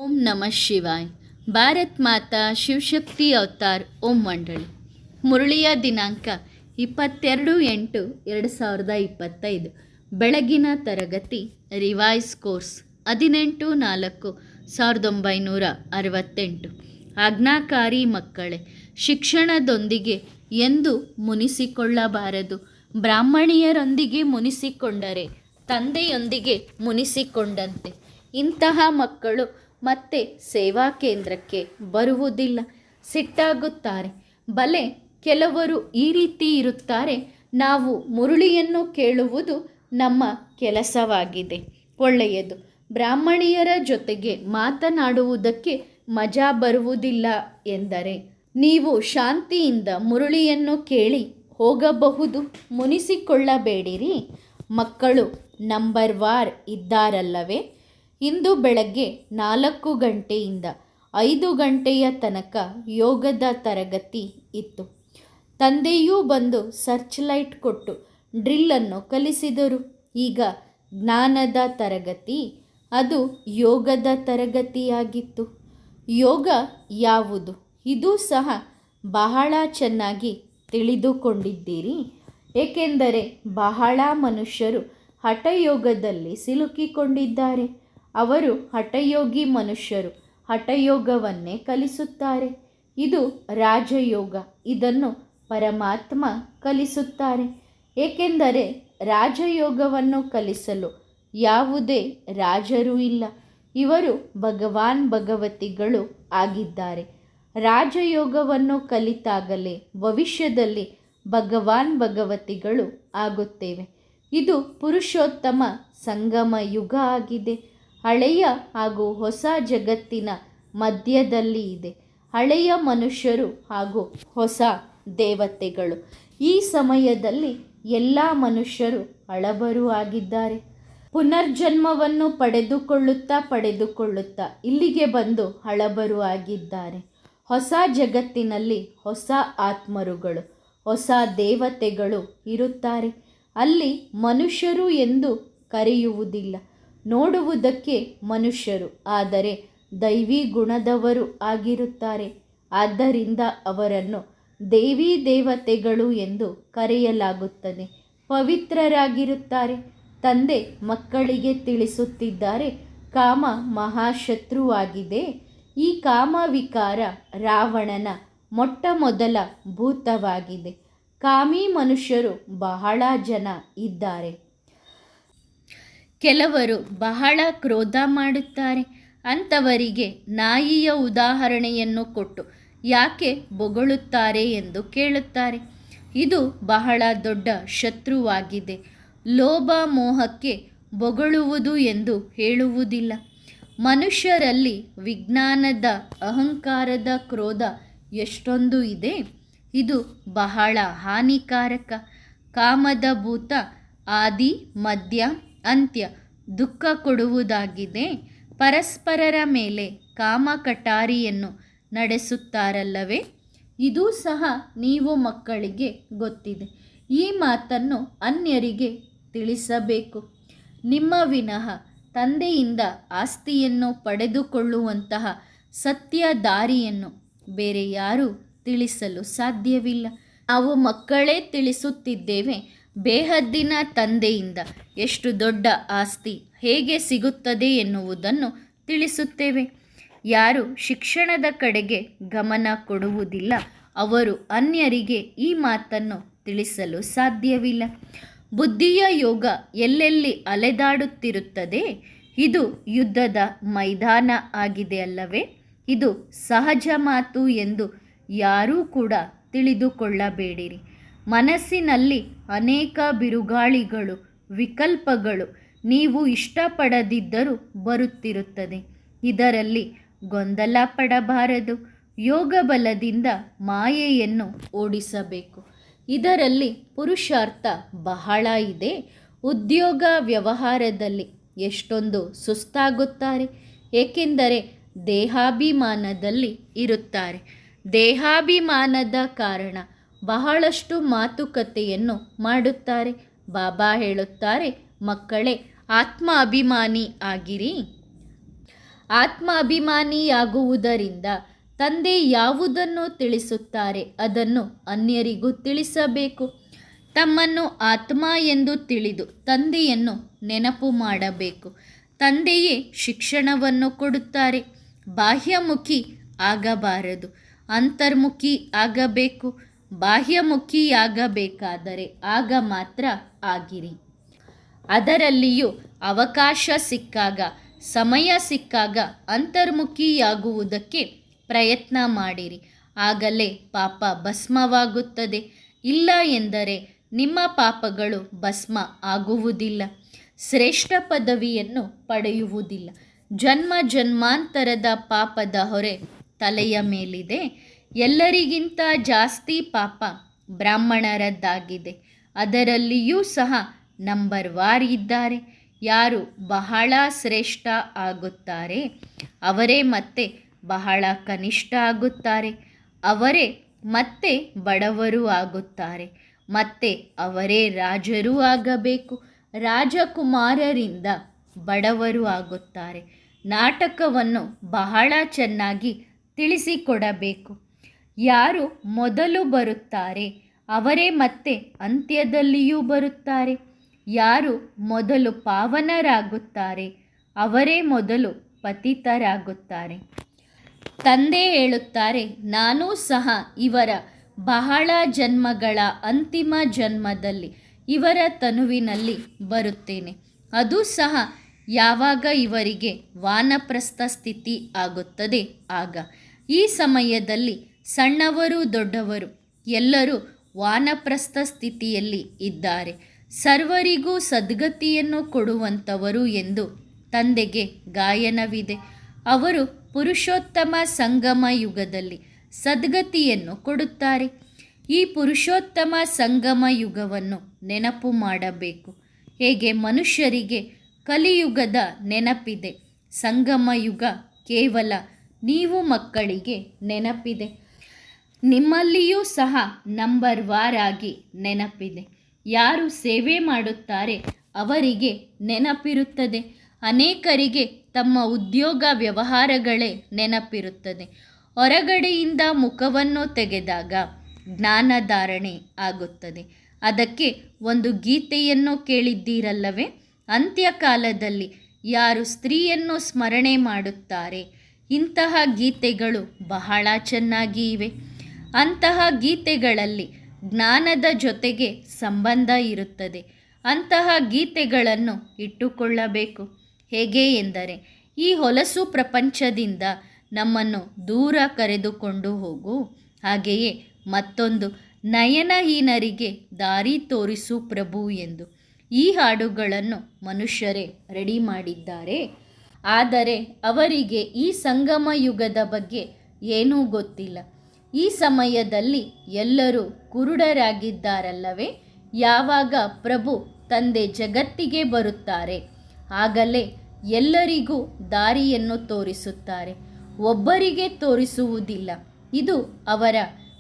ಓಂ ನಮಃ ಶಿವಾಯ್. ಭಾರತ್ ಮಾತಾ ಶಿವಶಕ್ತಿ ಅವತಾರ್ ಓಂ ಮಂಡಳಿ. ಮುರಳಿಯ ದಿನಾಂಕ 22/8/2025. ಬೆಳಗಿನ ತರಗತಿ ರಿವೈಸ್ ಕೋರ್ಸ್ 18/4/1968. ಆಜ್ಞಾಕಾರಿ ಮಕ್ಕಳೇ, ಶಿಕ್ಷಣದೊಂದಿಗೆ ಎಂದು ಮುನಿಸಿಕೊಳ್ಳಬಾರದು. ಬ್ರಾಹ್ಮಣಿಯರೊಂದಿಗೆ ಮುನಿಸಿಕೊಂಡರೆ ತಂದೆಯೊಂದಿಗೆ ಮುನಿಸಿಕೊಂಡಂತೆ. ಇಂತಹ ಮಕ್ಕಳು ಮತ್ತೆ ಸೇವಾ ಕೇಂದ್ರಕ್ಕೆ ಬರುವುದಿಲ್ಲ, ಸಿಟ್ಟಾಗುತ್ತಾರೆ. ಬಲೆ ಕೆಲವರು ಈ ರೀತಿ ಇರುತ್ತಾರೆ, ನಾವು ಮುರುಳಿಯನ್ನು ಕೇಳುವುದು ನಮ್ಮ ಕೆಲಸವಾಗಿದೆ. ಒಳ್ಳೆಯದು. ಬ್ರಾಹ್ಮಣಿಯರ ಜೊತೆಗೆ ಮಾತನಾಡುವುದಕ್ಕೆ ಮಜಾ ಬರುವುದಿಲ್ಲ ಎಂದರೆ ನೀವು ಶಾಂತಿಯಿಂದ ಮುರುಳಿಯನ್ನು ಕೇಳಿ ಹೋಗಬಹುದು. ಮುನಿಸಿಕೊಳ್ಳಬೇಡಿರಿ. ಮಕ್ಕಳು ನಂಬರ್ ವಾರ್ ಇದ್ದಾರಲ್ಲವೇ? ಇಂದು ಬೆಳಗ್ಗೆ 4 ಗಂಟೆಯಿಂದ 5 ಗಂಟೆಯ ತನಕ ಯೋಗದ ತರಗತಿ ಇತ್ತು. ತಂದೆಯೂ ಬಂದು ಸರ್ಚ್ ಲೈಟ್ ಕೊಟ್ಟು ಡ್ರಿಲ್ಲನ್ನು ಕಲಿಸಿದರು. ಈಗ ಜ್ಞಾನದ ತರಗತಿ, ಅದು ಯೋಗದ ತರಗತಿಯಾಗಿತ್ತು. ಯೋಗ ಯಾವುದು? ಇದೂ ಸಹ ಬಹಳ ಚೆನ್ನಾಗಿ ತಿಳಿದುಕೊಂಡಿದ್ದೀರಿ. ಏಕೆಂದರೆ ಬಹಳ ಮನುಷ್ಯರು ಹಠಯೋಗದಲ್ಲಿ ಸಿಲುಕಿಕೊಂಡಿದ್ದಾರೆ. ಅವರು ಹಠಯೋಗಿ ಮನುಷ್ಯರು ಹಠಯೋಗವನ್ನೇ ಕಲಿಸುತ್ತಾರೆ. ಇದು ರಾಜಯೋಗ. ಇದನ್ನು ಪರಮಾತ್ಮ ಕಲಿಸುತ್ತಾರೆ. ಏಕೆಂದರೆ ರಾಜಯೋಗವನ್ನು ಕಲಿಸಲು ಯಾವುದೇ ರಾಜರೂ ಇಲ್ಲ. ಇವರು ಭಗವಾನ್ ಭಗವತಿಗಳು ಆಗಿದ್ದಾರೆ. ರಾಜಯೋಗವನ್ನು ಕಲಿತಾಗಲೇ ಭವಿಷ್ಯದಲ್ಲಿ ಭಗವಾನ್ ಭಗವತಿಗಳು ಆಗುತ್ತೇವೆ. ಇದು ಪುರುಷೋತ್ತಮ ಸಂಗಮ ಯುಗ ಆಗಿದೆ. ಹಳೆಯ ಹಾಗೂ ಹೊಸ ಜಗತ್ತಿನ ಮಧ್ಯದಲ್ಲಿ ಇದೆ. ಹಳೆಯ ಮನುಷ್ಯರು ಹಾಗೂ ಹೊಸ ದೇವತೆಗಳು. ಈ ಸಮಯದಲ್ಲಿ ಎಲ್ಲ ಮನುಷ್ಯರು ಹಳಬರು ಆಗಿದ್ದಾರೆ. ಪುನರ್ಜನ್ಮವನ್ನು ಪಡೆದುಕೊಳ್ಳುತ್ತಾ ಇಲ್ಲಿಗೆ ಬಂದು ಹಳಬರು ಆಗಿದ್ದಾರೆ. ಹೊಸ ಜಗತ್ತಿನಲ್ಲಿ ಹೊಸ ಆತ್ಮರುಗಳು, ಹೊಸ ದೇವತೆಗಳು ಇರುತ್ತಾರೆ. ಅಲ್ಲಿ ಮನುಷ್ಯರು ಎಂದು ಕರೆಯುವುದಿಲ್ಲ. ನೋಡುವುದಕ್ಕೆ ಮನುಷ್ಯರು, ಆದರೆ ದೈವಿ ಗುಣದವರು ಆಗಿರುತ್ತಾರೆ. ಆದ್ದರಿಂದ ಅವರನ್ನು ದೇವಿ ದೇವತೆಗಳು ಎಂದು ಕರೆಯಲಾಗುತ್ತದೆ. ಪವಿತ್ರರಾಗಿರುತ್ತಾರೆ. ತಂದೆ ಮಕ್ಕಳಿಗೆ ತಿಳಿಸುತ್ತಿದ್ದಾರೆ, ಕಾಮ ಮಹಾಶತ್ರುವಾಗಿದೆ. ಈ ಕಾಮ ವಿಕಾರ ರಾವಣನ ಮೊಟ್ಟಮೊದಲ ಭೂತವಾಗಿದೆ. ಕಾಮಿ ಮನುಷ್ಯರು ಬಹಳ ಜನ ಇದ್ದಾರೆ. ಕೆಲವರು ಬಹಳ ಕ್ರೋಧ ಮಾಡುತ್ತಾರೆ. ಅಂಥವರಿಗೆ ನಾಯಿಯ ಉದಾಹರಣೆಯನ್ನು ಕೊಟ್ಟು ಯಾಕೆ ಬೊಗಳುತ್ತಾರೆ ಎಂದು ಕೇಳುತ್ತಾರೆ. ಇದು ಬಹಳ ದೊಡ್ಡ ಶತ್ರುವಾಗಿದೆ. ಲೋಭ ಮೋಹಕ್ಕೆ ಬೊಗಳುವುದು ಎಂದು ಹೇಳುವುದಿಲ್ಲ. ಮನುಷ್ಯರಲ್ಲಿ ವಿಜ್ಞಾನದ ಅಹಂಕಾರದ ಕ್ರೋಧ ಎಷ್ಟೊಂದು ಇದೆ. ಇದು ಬಹಳ ಹಾನಿಕಾರಕ. ಕಾಮದ ಭೂತ ಆದಿ ಮಧ್ಯ ಅಂತ್ಯ ದುಃಖ ಕೊಡುವುದಾಗಿದೆ. ಪರಸ್ಪರರ ಮೇಲೆ ಕಾಮ ಕಟಾರಿಯನ್ನು ನಡೆಸುತ್ತಾರಲ್ಲವೇ? ಇದೂ ಸಹ ನೀವು ಮಕ್ಕಳಿಗೆ ಗೊತ್ತಿದೆ. ಈ ಮಾತನ್ನು ಅನ್ಯರಿಗೆ ತಿಳಿಸಬೇಕು. ನಿಮ್ಮ ವಿನಃ ತಂದೆಯಿಂದ ಆಸ್ತಿಯನ್ನು ಪಡೆದುಕೊಳ್ಳುವಂತಹ ಸತ್ಯ ದಾರಿಯನ್ನು ಬೇರೆ ಯಾರೂ ತಿಳಿಸಲು ಸಾಧ್ಯವಿಲ್ಲ. ನಾವು ಮಕ್ಕಳೇ ತಿಳಿಸುತ್ತಿದ್ದೇವೆ. ಬೇಹದ್ದಿನ ತಂದೆಯಿಂದ ಎಷ್ಟು ದೊಡ್ಡ ಆಸ್ತಿ ಹೇಗೆ ಸಿಗುತ್ತದೆ ಎನ್ನುವುದನ್ನು ತಿಳಿಸುತ್ತೇವೆ. ಯಾರು ಶಿಕ್ಷಣದ ಕಡೆಗೆ ಗಮನ ಕೊಡುವುದಿಲ್ಲ, ಅವರು ಅನ್ಯರಿಗೆ ಈ ಮಾತನ್ನು ತಿಳಿಸಲು ಸಾಧ್ಯವಿಲ್ಲ. ಬುದ್ಧಿಯ ಯೋಗ ಎಲ್ಲೆಲ್ಲಿ ಅಲೆದಾಡುತ್ತಿರುತ್ತದೆ. ಇದು ಯುದ್ಧದ ಮೈದಾನ ಆಗಿದೆ ಅಲ್ಲವೇ? ಇದು ಸಹಜ ಮಾತು ಎಂದು ಯಾರೂ ಕೂಡ ತಿಳಿದುಕೊಳ್ಳಬೇಡಿರಿ. ಮನಸ್ಸಿನಲ್ಲಿ ಅನೇಕ ಬಿರುಗಾಳಿಗಳು, ವಿಕಲ್ಪಗಳು ನೀವು ಇಷ್ಟಪಡದಿದ್ದರೂ ಬರುತ್ತಿರುತ್ತದೆ. ಇದರಲ್ಲಿ ಗೊಂದಲ ಪಡಬಾರದು. ಯೋಗ ಬಲದಿಂದ ಮಾಯೆಯನ್ನು ಓಡಿಸಬೇಕು. ಇದರಲ್ಲಿ ಪುರುಷಾರ್ಥ ಬಹಳ ಇದೆ. ಉದ್ಯೋಗ ವ್ಯವಹಾರದಲ್ಲಿ ಎಷ್ಟೊಂದು ಸುಸ್ತಾಗುತ್ತಾರೆ. ಏಕೆಂದರೆ ದೇಹಾಭಿಮಾನದಲ್ಲಿ ಇರುತ್ತಾರೆ. ದೇಹಾಭಿಮಾನದ ಕಾರಣ ಬಹಳಷ್ಟು ಮಾತುಕತೆಯನ್ನು ಮಾಡುತ್ತಾರೆ. ಬಾಬಾ ಹೇಳುತ್ತಾರೆ, ಮಕ್ಕಳೇ ಆತ್ಮ ಅಭಿಮಾನಿ ಆಗಿರಿ. ಆತ್ಮಾಭಿಮಾನಿಯಾಗುವುದರಿಂದ ತಂದೆ ಯಾವುದನ್ನು ತಿಳಿಸುತ್ತಾರೆ ಅದನ್ನು ಅನ್ಯರಿಗೂ ತಿಳಿಸಬೇಕು. ತಮ್ಮನ್ನು ಆತ್ಮ ಎಂದು ತಿಳಿದು ತಂದೆಯನ್ನು ನೆನಪು ಮಾಡಬೇಕು. ತಂದೆಯೇ ಶಿಕ್ಷಣವನ್ನು ಕೊಡುತ್ತಾರೆ. ಬಾಹ್ಯಮುಖಿ ಆಗಬಾರದು, ಅಂತರ್ಮುಖಿ ಆಗಬೇಕು. ಬಾಹ್ಯಮುಖಿಯಾಗಬೇಕಾದರೆ ಆಗ ಮಾತ್ರ ಆಗಿರಿ. ಅದರಲ್ಲಿಯೂ ಅವಕಾಶ ಸಿಕ್ಕಾಗ, ಸಮಯ ಸಿಕ್ಕಾಗ ಅಂತರ್ಮುಖಿಯಾಗುವುದಕ್ಕೆ ಪ್ರಯತ್ನ ಮಾಡಿರಿ. ಆಗಲೇ ಪಾಪ ಭಸ್ಮವಾಗುತ್ತದೆ. ಇಲ್ಲ ಎಂದರೆ ನಿಮ್ಮ ಪಾಪಗಳು ಭಸ್ಮ ಆಗುವುದಿಲ್ಲ. ಶ್ರೇಷ್ಠ ಪದವಿಯನ್ನು ಪಡೆಯುವುದಿಲ್ಲ. ಜನ್ಮ ಜನ್ಮಾಂತರದ ಪಾಪದ ಹೊರೆ ತಲೆಯ ಮೇಲಿದೆ. ಎಲ್ಲರಿಗಿಂತ ಜಾಸ್ತಿ ಪಾಪ ಬ್ರಾಹ್ಮಣರದ್ದಾಗಿದೆ. ಅದರಲ್ಲಿಯೂ ಸಹ ನಂಬರ್ ವಾರ್ ಇದ್ದಾರೆ. ಯಾರು ಬಹಳ ಶ್ರೇಷ್ಠ ಆಗುತ್ತಾರೆ ಅವರೇ ಮತ್ತೆ ಬಹಳ ಕನಿಷ್ಠ ಆಗುತ್ತಾರೆ. ಅವರೇ ಮತ್ತೆ ಬಡವರು ಆಗುತ್ತಾರೆ. ಮತ್ತೆ ಅವರೇ ರಾಜರೂ ಆಗಬೇಕು. ರಾಜಕುಮಾರರಿಂದ ಬಡವರು ಆಗುತ್ತಾರೆ. ನಾಟಕವನ್ನು ಬಹಳ ಚೆನ್ನಾಗಿ ತಿಳಿಸಿಕೊಡಬೇಕು. ಯಾರು ಮೊದಲು ಬರುತ್ತಾರೆ ಅವರೇ ಮತ್ತೆ ಅಂತ್ಯದಲ್ಲಿಯೂ ಬರುತ್ತಾರೆ. ಯಾರು ಮೊದಲು ಪಾವನರಾಗುತ್ತಾರೆ ಅವರೇ ಮೊದಲು ಪತಿತರಾಗುತ್ತಾರೆ. ತಂದೆ ಹೇಳುತ್ತಾರೆ, ನಾನೂ ಸಹ ಇವರ ಬಹಳ ಜನ್ಮಗಳ ಅಂತಿಮ ಜನ್ಮದಲ್ಲಿ ಇವರ ತನುವಿನಲ್ಲಿ ಬರುತ್ತೇನೆ. ಅದು ಸಹ ಯಾವಾಗ ಇವರಿಗೆ ವಾನಪ್ರಸ್ಥ ಸ್ಥಿತಿ ಆಗುತ್ತದೆ ಆಗ. ಈ ಸಮಯದಲ್ಲಿ ಸಣ್ಣವರು ದೊಡ್ಡವರು ಎಲ್ಲರೂ ವಾನಪ್ರಸ್ಥ ಸ್ಥಿತಿಯಲ್ಲಿ ಇದ್ದಾರೆ. ಸರ್ವರಿಗೂ ಸದ್ಗತಿಯನ್ನು ಕೊಡುವಂಥವರು ಎಂದು ತಂದೆಗೆ ಗಾಯನವಿದೆ. ಅವರು ಪುರುಷೋತ್ತಮ ಸಂಗಮ ಯುಗದಲ್ಲಿ ಸದ್ಗತಿಯನ್ನು ಕೊಡುತ್ತಾರೆ. ಈ ಪುರುಷೋತ್ತಮ ಸಂಗಮ ಯುಗವನ್ನು ನೆನಪು ಮಾಡಬೇಕು. ಹೇಗೆ ಮನುಷ್ಯರಿಗೆ ಕಲಿಯುಗದ ನೆನಪಿದೆ, ಸಂಗಮ ಯುಗ ಕೇವಲ ನೀವು ಮಕ್ಕಳಿಗೆ ನೆನಪಿದೆ. ನಿಮ್ಮಲ್ಲಿಯೂ ಸಹ ನಂಬರ್ ವಾರ್ ಆಗಿ ನೆನಪಿದೆ. ಯಾರು ಸೇವೆ ಮಾಡುತ್ತಾರೆ ಅವರಿಗೆ ನೆನಪಿರುತ್ತದೆ. ಅನೇಕರಿಗೆ ತಮ್ಮ ಉದ್ಯೋಗ ವ್ಯವಹಾರಗಳೇ ನೆನಪಿರುತ್ತದೆ. ಹೊರಗಡೆಯಿಂದ ಮುಖವನ್ನು ತೆಗೆದಾಗ ಜ್ಞಾನಧಾರಣೆ ಆಗುತ್ತದೆ. ಅದಕ್ಕೆ ಒಂದು ಗೀತೆಯನ್ನು ಕೇಳಿದ್ದೀರಲ್ಲವೇ? ಅಂತ್ಯಕಾಲದಲ್ಲಿ ಯಾರು ಸ್ತ್ರೀಯನ್ನು ಸ್ಮರಣೆ ಮಾಡುತ್ತಾರೆ, ಇಂತಹ ಗೀತೆಗಳು ಬಹಳ ಚೆನ್ನಾಗಿ ಇವೆ. ಅಂತಹ ಗೀತೆಗಳಲ್ಲಿ ಜ್ಞಾನದ ಜೊತೆಗೆ ಸಂಬಂಧ ಇರುತ್ತದೆ. ಅಂತಹ ಗೀತೆಗಳನ್ನು ಇಟ್ಟುಕೊಳ್ಳಬೇಕು. ಹೇಗೆ ಎಂದರೆ, ಈ ಹೊಲಸು ಪ್ರಪಂಚದಿಂದ ನಮ್ಮನ್ನು ದೂರ ಕರೆದುಕೊಂಡು ಹೋಗು. ಹಾಗೆಯೇ ಮತ್ತೊಂದು, ನಯನಹೀನರಿಗೆ ದಾರಿ ತೋರಿಸು ಪ್ರಭು ಎಂದು. ಈ ಹಾಡುಗಳನ್ನು ಮನುಷ್ಯರೇ ರೆಡಿ ಮಾಡಿದ್ದಾರೆ. ಆದರೆ ಅವರಿಗೆ ಈ ಸಂಗಮ ಯುಗದ ಬಗ್ಗೆ ಏನೂ ಗೊತ್ತಿಲ್ಲ. ಈ ಸಮಯದಲ್ಲಿ ಎಲ್ಲರೂ ಕುರುಡರಾಗಿದ್ದಾರಲ್ಲವೇ? ಯಾವಾಗ ಪ್ರಭು ತಂದೆ ಜಗತ್ತಿಗೆ ಬರುತ್ತಾರೆ ಆಗಲೇ ಎಲ್ಲರಿಗೂ ದಾರಿಯನ್ನು ತೋರಿಸುತ್ತಾರೆ. ಒಬ್ಬರಿಗೆ ತೋರಿಸುವುದಿಲ್ಲ. ಇದು ಅವರ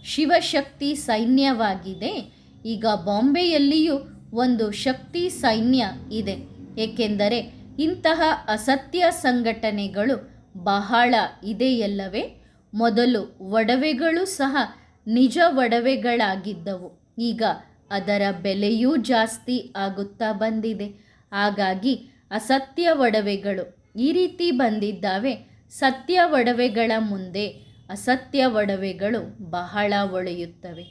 ಶಿವಶಕ್ತಿ ಸೈನ್ಯವಾಗಿದೆ. ಈಗ ಬಾಂಬೆಯಲ್ಲಿಯೂ ಒಂದು ಶಕ್ತಿ ಸೈನ್ಯ ಇದೆ. ಏಕೆಂದರೆ ಇಂತಹ ಅಸತ್ಯ ಸಂಘಟನೆಗಳು ಬಹಳ ಇದೆಯಲ್ಲವೇ? ಮೊದಲು ಒಡವೆಗಳು ಸಹ ನಿಜ ಒಡವೆಗಳಾಗಿದ್ದವು. ಈಗ ಅದರ ಬೆಲೆಯೂ ಜಾಸ್ತಿ ಆಗುತ್ತಾ ಬಂದಿದೆ. ಹಾಗಾಗಿ ಅಸತ್ಯ ಒಡವೆಗಳು ಈ ರೀತಿ ಬಂದಿದ್ದಾವೆ. ಸತ್ಯ ಒಡವೆಗಳ ಮುಂದೆ ಅಸತ್ಯ ಒಡವೆಗಳು ಬಹಳ ಒಳೆಯುತ್ತವೆ.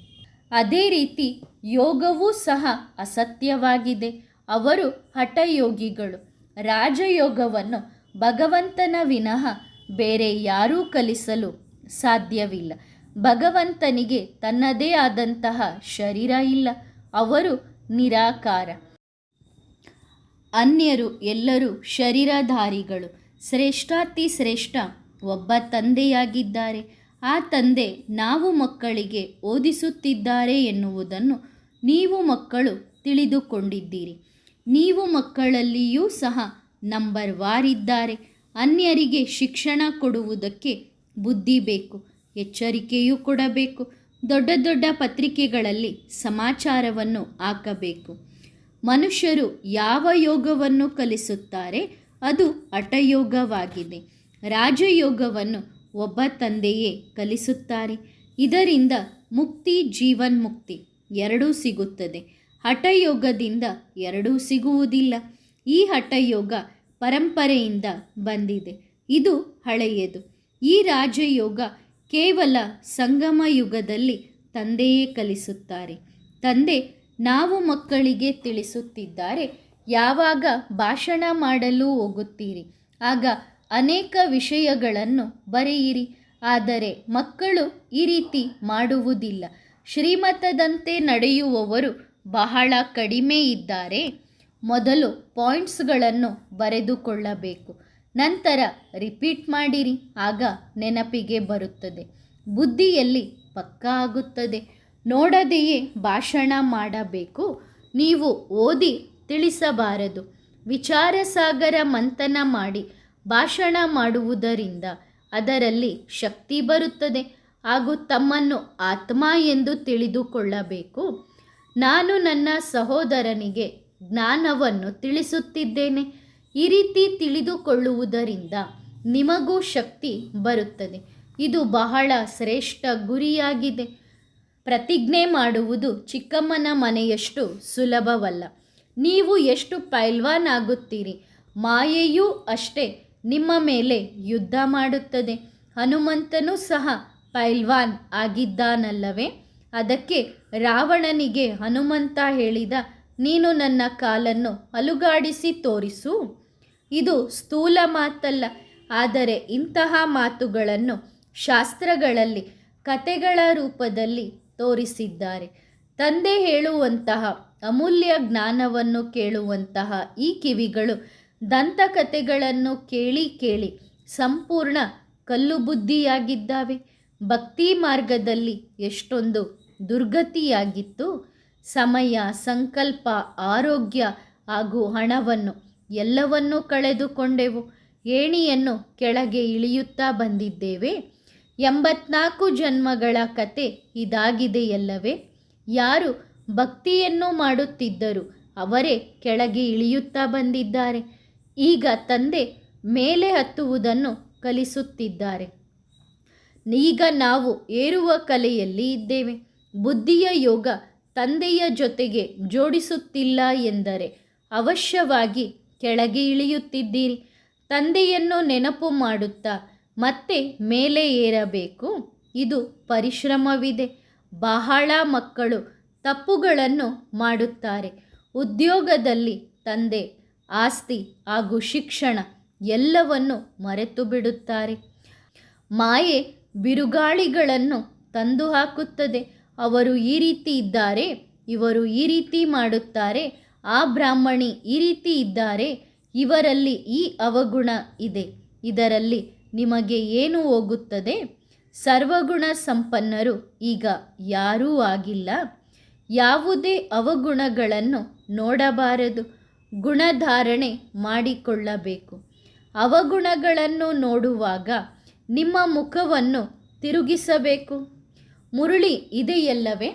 ಅದೇ ರೀತಿ ಯೋಗವೂ ಸಹ ಅಸತ್ಯವಾಗಿದೆ. ಅವರು ಹಠಯೋಗಿಗಳು. ರಾಜಯೋಗವನ್ನು ಭಗವಂತನ ವಿನಃ ಬೇರೆ ಯಾರೂ ಕಲಿಸಲು ಸಾಧ್ಯವಿಲ್ಲ. ಭಗವಂತನಿಗೆ ತನ್ನದೇ ಆದಂತಹ ಶರೀರ ಇಲ್ಲ. ಅವರು ನಿರಾಕಾರ. ಅನ್ಯರು ಎಲ್ಲರೂ ಶರೀರಧಾರಿಗಳು. ಶ್ರೇಷ್ಠಾತಿ ಶ್ರೇಷ್ಠ ಒಬ್ಬ ತಂದೆಯಾಗಿದ್ದಾರೆ. ಆ ತಂದೆ ನಾವು ಮಕ್ಕಳಿಗೆ ಓದಿಸುತ್ತಿದ್ದಾರೆ ಎನ್ನುವುದನ್ನು ನೀವು ಮಕ್ಕಳು ತಿಳಿದುಕೊಂಡಿದ್ದೀರಿ. ನೀವು ಮಕ್ಕಳಲ್ಲಿಯೂ ಸಹ ನಂಬರ್ ವಾರ್ ಇದ್ದಾರೆ. ಅನ್ಯರಿಗೆ ಶಿಕ್ಷಣ ಕೊಡುವುದಕ್ಕೆ ಬುದ್ಧಿ ಬೇಕು, ಎಚ್ಚರಿಕೆಯೂ ಕೊಡಬೇಕು. ದೊಡ್ಡ ದೊಡ್ಡ ಪತ್ರಿಕೆಗಳಲ್ಲಿ ಸಮಾಚಾರವನ್ನು ಹಾಕಬೇಕು. ಮನುಷ್ಯರು ಯಾವ ಯೋಗವನ್ನು ಕಲಿಸುತ್ತಾರೆ ಅದು ಹಠಯೋಗವಾಗಿದೆ. ರಾಜಯೋಗವನ್ನು ಒಬ್ಬ ತಂದೆಯೇ ಕಲಿಸುತ್ತಾರೆ. ಇದರಿಂದ ಮುಕ್ತಿ, ಜೀವನ್ಮುಕ್ತಿ ಎರಡೂ ಸಿಗುತ್ತದೆ. ಹಠಯೋಗದಿಂದ ಎರಡೂ ಸಿಗುವುದಿಲ್ಲ. ಈ ಹಠಯೋಗ ಪರಂಪರೆಯಿಂದ ಬಂದಿದೆ. ಇದು ಹಳೆಯದು. ಈ ರಾಜಯೋಗ ಕೇವಲ ಸಂಗಮ ಯುಗದಲ್ಲಿ ತಂದೆಯೇ ಕಲಿಸುತ್ತಾರೆ. ತಂದೆ ನಾವು ಮಕ್ಕಳಿಗೆ ತಿಳಿಸುತ್ತಿದ್ದಾರೆ. ಯಾವಾಗ ಭಾಷಣ ಮಾಡಲು ಹೋಗುತ್ತೀರಿ ಆಗ ಅನೇಕ ವಿಷಯಗಳನ್ನು ಬರೆಯಿರಿ. ಆದರೆ ಮಕ್ಕಳು ಈ ರೀತಿ ಮಾಡುವುದಿಲ್ಲ. ಶ್ರೀಮತದಂತೆ ನಡೆಯುವವರು ಬಹಳ ಕಡಿಮೆ ಇದ್ದಾರೆ. ಮೊದಲು ಪಾಯಿಂಟ್ಸ್ಗಳನ್ನು ಬರೆದುಕೊಳ್ಳಬೇಕು. ನಂತರ ರಿಪೀಟ್ ಮಾಡಿರಿ. ಆಗ ನೆನಪಿಗೆ ಬರುತ್ತದೆ, ಬುದ್ಧಿಯಲ್ಲಿ ಪಕ್ಕಾ ಆಗುತ್ತದೆ. ನೋಡದೆಯೇ ಭಾಷಣ ಮಾಡಬೇಕು. ನೀವು ಓದಿ ತಿಳಿಸಬಾರದು. ವಿಚಾರ ಸಾಗರ ಮಂಥನ ಮಾಡಿ ಭಾಷಣ ಮಾಡುವುದರಿಂದ ಅದರಲ್ಲಿ ಶಕ್ತಿ ಬರುತ್ತದೆ. ಹಾಗೂ ತಮ್ಮನ್ನು ಆತ್ಮ ಎಂದು ತಿಳಿದುಕೊಳ್ಳಬೇಕು. ನಾನು ನನ್ನ ಸಹೋದರನಿಗೆ ಜ್ಞಾನವನ್ನು ತಿಳಿಸುತ್ತಿದ್ದೇನೆ. ಈ ರೀತಿ ತಿಳಿದುಕೊಳ್ಳುವುದರಿಂದ ನಿಮಗೂ ಶಕ್ತಿ ಬರುತ್ತದೆ. ಇದು ಬಹಳ ಶ್ರೇಷ್ಠ ಗುರಿಯಾಗಿದೆ. ಪ್ರತಿಜ್ಞೆ ಮಾಡುವುದು ಚಿಕ್ಕಮ್ಮನ ಮನೆಯಷ್ಟು ಸುಲಭವಲ್ಲ. ನೀವು ಎಷ್ಟು ಪೈಲ್ವಾನ್ ಆಗುತ್ತೀರಿ, ಮಾಯೆಯೂ ಅಷ್ಟೇ ನಿಮ್ಮ ಮೇಲೆ ಯುದ್ಧ ಮಾಡುತ್ತದೆ. ಹನುಮಂತನೂ ಸಹ ಪೈಲ್ವಾನ್ ಆಗಿದ್ದಾನಲ್ಲವೇ? ಅದಕ್ಕೆ ರಾವಣನಿಗೆ ಹನುಮಂತ ಹೇಳಿದ, ನೀನು ನನ್ನ ಕಾಲನ್ನು ಅಲುಗಾಡಿಸಿ ತೋರಿಸು. ಇದು ಸ್ಥೂಲ ಮಾತಲ್ಲ. ಆದರೆ ಇಂತಹ ಮಾತುಗಳನ್ನು ಶಾಸ್ತ್ರಗಳಲ್ಲಿ ಕತೆಗಳ ರೂಪದಲ್ಲಿ ತೋರಿಸಿದ್ದಾರೆ. ತಂದೆ ಹೇಳುವಂತಹ ಅಮೂಲ್ಯ ಜ್ಞಾನವನ್ನು ಕೇಳುವಂತಹ ಈ ಕಿವಿಗಳು ದಂತಕಥೆಗಳನ್ನು ಕೇಳಿ ಕೇಳಿ ಸಂಪೂರ್ಣ ಕಲ್ಲು ಬುದ್ಧಿಯಾಗಿದ್ದಾವೆ. ಭಕ್ತಿ ಮಾರ್ಗದಲ್ಲಿ ಎಷ್ಟೊಂದು ದುರ್ಗತಿಯಾಗಿತ್ತು. ಸಮಯ, ಸಂಕಲ್ಪ, ಆರೋಗ್ಯ ಹಾಗೂ ಹಣವನ್ನು ಎಲ್ಲವನ್ನೂ ಕಳೆದುಕೊಂಡೆವು. ಏಣಿಯನ್ನು ಕೆಳಗೆ ಇಳಿಯುತ್ತಾ ಬಂದಿದ್ದೇವೆ. 84 ಜನ್ಮಗಳ ಕತೆ ಇದಾಗಿದೆಯಲ್ಲವೇ? ಯಾರು ಭಕ್ತಿಯನ್ನು ಮಾಡುತ್ತಿದ್ದರು ಅವರೇ ಕೆಳಗೆ ಇಳಿಯುತ್ತಾ ಬಂದಿದ್ದಾರೆ. ಈಗ ತಂದೆ ಮೇಲೆ ಹತ್ತುವುದನ್ನು ಕಲಿಸುತ್ತಿದ್ದಾರೆ. ಈಗ ನಾವು ಏರುವ ಕಲೆಯಲ್ಲಿ ಇದ್ದೇವೆ. ಬುದ್ಧಿಯ ಯೋಗ ತಂದೆಯ ಜೊತೆಗೆ ಜೋಡಿಸುತ್ತಿಲ್ಲ ಎಂದರೆ ಅವಶ್ಯವಾಗಿ ಕೆಳಗೆ ಇಳಿಯುತ್ತಿದ್ದೀರಿ. ತಂದೆಯನ್ನು ನೆನಪು ಮಾಡುತ್ತಾ ಮತ್ತೆ ಮೇಲೆ ಏರಬೇಕು. ಇದು ಪರಿಶ್ರಮವಿದೆ. ಬಹಳ ಮಕ್ಕಳು ತಪ್ಪುಗಳನ್ನು ಮಾಡುತ್ತಾರೆ. ಉದ್ಯೋಗದಲ್ಲಿ ತಂದೆ, ಆಸ್ತಿ ಹಾಗೂ ಶಿಕ್ಷಣ ಎಲ್ಲವನ್ನು ಮರೆತು ಬಿಡುತ್ತಾರೆ. ಮಾಯೆ ಬಿರುಗಾಳಿಗಳನ್ನು ತಂದು ಹಾಕುತ್ತದೆ. ಅವರು ಈ ರೀತಿ ಇದ್ದಾರೆ, ಇವರು ಈ ರೀತಿ ಮಾಡುತ್ತಾರೆ, ಆ ಬ್ರಾಹ್ಮಣಿ ಈ ರೀತಿ ಇದ್ದಾರೆ, ಇವರಲ್ಲಿ ಈ ಅವಗುಣ ಇದೆ. ಇದರಲ್ಲಿ ನಿಮಗೆ ಏನು ಹೋಗುತ್ತದೆ? ಸರ್ವಗುಣ ಸಂಪನ್ನರು ಈಗ ಯಾರೂ ಆಗಿಲ್ಲ. ಯಾವುದೇ ಅವಗುಣಗಳನ್ನು ನೋಡಬಾರದು. ಗುಣಧಾರಣೆ ಮಾಡಿಕೊಳ್ಳಬೇಕು. ಅವಗುಣಗಳನ್ನು ನೋಡುವಾಗ ನಿಮ್ಮ ಮುಖವನ್ನು ತಿರುಗಿಸಬೇಕು. ಮುರುಳಿ ಇದೆಯಲ್ಲವೇ?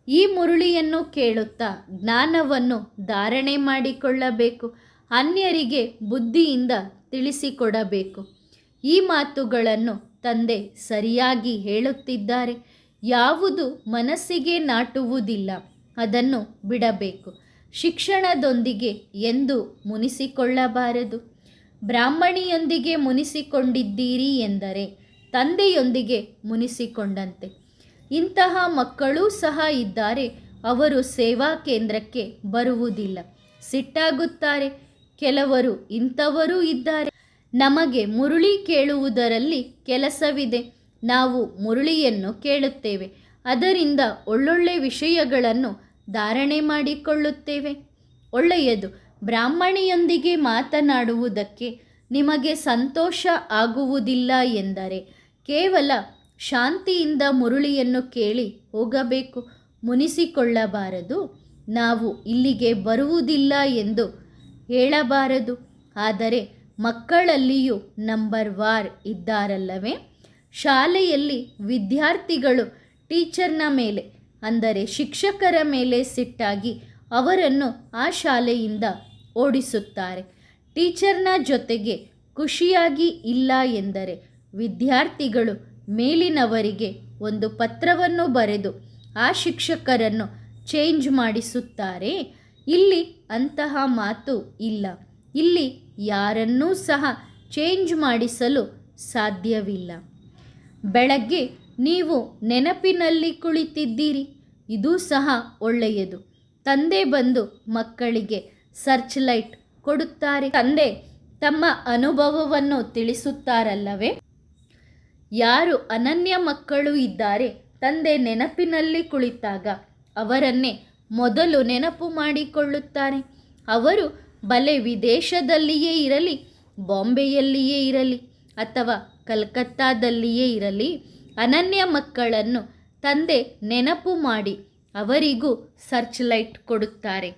ಈ ಮುರುಳಿಯನ್ನು ಕೇಳುತ್ತಾ ಜ್ಞಾನವನ್ನು ಧಾರಣೆ ಮಾಡಿಕೊಳ್ಳಬೇಕು. ಅನ್ಯರಿಗೆ ಬುದ್ಧಿಯಿಂದ ತಿಳಿಸಿಕೊಡಬೇಕು. ಈ ಮಾತುಗಳನ್ನು ತಂದೆ ಸರಿಯಾಗಿ ಹೇಳುತ್ತಿದ್ದಾರೆ. ಯಾವುದು ಮನಸ್ಸಿಗೆ ನಾಟುವುದಿಲ್ಲ ಅದನ್ನು ಬಿಡಬೇಕು. ಶಿಕ್ಷಣದೊಂದಿಗೆ ಎಂದು ಮುನಿಸಿಕೊಳ್ಳಬಾರದು. ಬ್ರಾಹ್ಮಣಿಯೊಂದಿಗೆ ಮುನಿಸಿಕೊಂಡಿದ್ದೀರಿ ಎಂದರೆ ತಂದೆಯೊಂದಿಗೆ ಮುನಿಸಿಕೊಂಡಂತೆ. ಇಂತಹ ಮಕ್ಕಳೂ ಸಹ ಇದ್ದಾರೆ. ಅವರು ಸೇವಾ ಕೇಂದ್ರಕ್ಕೆ ಬರುವುದಿಲ್ಲ, ಸಿಟ್ಟಾಗುತ್ತಾರೆ. ಕೆಲವರು ಇಂಥವರೂ ಇದ್ದಾರೆ. ನಮಗೆ ಮುರುಳಿ ಕೇಳುವುದರಲ್ಲಿ ಕೆಲಸವಿದೆ. ನಾವು ಮುರುಳಿಯನ್ನು ಕೇಳುತ್ತೇವೆ. ಅದರಿಂದ ಒಳ್ಳೊಳ್ಳೆ ವಿಷಯಗಳನ್ನು ಧಾರಣೆ ಮಾಡಿಕೊಳ್ಳುತ್ತೇವೆ. ಒಳ್ಳೆಯದು. ಬ್ರಾಹ್ಮಣಿಯೊಂದಿಗೆ ಮಾತನಾಡುವುದಕ್ಕೆ ನಿಮಗೆ ಸಂತೋಷ ಆಗುವುದಿಲ್ಲ ಎಂದರೆ ಕೇವಲ ಶಾಂತಿಯಿಂದ ಮುರುಳಿಯನ್ನು ಕೇಳಿ ಹೋಗಬೇಕು. ಮುನಿಸಿಕೊಳ್ಳಬಾರದು. ನಾವು ಇಲ್ಲಿಗೆ ಬರುವುದಿಲ್ಲ ಎಂದು ಹೇಳಬಾರದು. ಆದರೆ ಮಕ್ಕಳಲ್ಲಿಯೂ ನಂಬರ್ ವಾರ್ ಇದ್ದಾರಲ್ಲವೇ? ಶಾಲೆಯಲ್ಲಿ ವಿದ್ಯಾರ್ಥಿಗಳು ಟೀಚರ್ನ ಮೇಲೆ ಅಂದರೆ ಶಿಕ್ಷಕರ ಮೇಲೆ ಸಿಟ್ಟಾಗಿ ಅವರನ್ನು ಆ ಶಾಲೆಯಿಂದ ಓಡಿಸುತ್ತಾರೆ. ಟೀಚರ್ನ ಜೊತೆಗೆ ಖುಷಿಯಾಗಿ ಇಲ್ಲ ಎಂದರೆ ವಿದ್ಯಾರ್ಥಿಗಳು ಮೇಲಿನವರಿಗೆ ಒಂದು ಪತ್ರವನ್ನು ಬರೆದು ಆ ಶಿಕ್ಷಕರನ್ನು ಚೇಂಜ್ ಮಾಡಿಸುತ್ತಾರೆ. ಇಲ್ಲಿ ಅಂತಹ ಮಾತು ಇಲ್ಲ. ಇಲ್ಲಿ ಯಾರನ್ನೂ ಸಹ ಚೇಂಜ್ ಮಾಡಿಸಲು ಸಾಧ್ಯವಿಲ್ಲ. ಬೆಳಗ್ಗೆ ನೀವು ನೆನಪಿನಲ್ಲಿ ಕುಳಿತಿದ್ದೀರಿ, ಇದು ಸಹ ಒಳ್ಳೆಯದು. ತಂದೆ ಬಂದು ಮಕ್ಕಳಿಗೆ ಸರ್ಚ್ ಲೈಟ್ ಕೊಡುತ್ತಾರೆ. ತಂದೆ ತಮ್ಮ ಅನುಭವವನ್ನು ತಿಳಿಸುತ್ತಾರಲ್ಲವೇ? ಯಾರು ಅನನ್ಯ ಮಕ್ಕಳು ಇದ್ದಾರೆ, ತಂದೆ ನೆನಪಿನಲ್ಲಿ ಕುಳಿತಾಗ ಅವರನ್ನೇ ಮೊದಲು ನೆನಪು ಮಾಡಿಕೊಳ್ಳುತ್ತಾರೆ. ಅವರು ಬಲೆ ವಿದೇಶದಲ್ಲಿಯೇ ಇರಲಿ, ಬಾಂಬೆಯಲ್ಲಿಯೇ ಇರಲಿ ಅಥವಾ ಕಲ್ಕತ್ತಾದಲ್ಲಿಯೇ ಇರಲಿ, ಅನನ್ಯ ಮಕ್ಕಳನ್ನು ತಂದೆ ನೆನಪು ಮಾಡಿ ಅವರಿಗೂ ಸರ್ಚ್ ಲೈಟ್ ಕೊಡುತ್ತಾರೆ.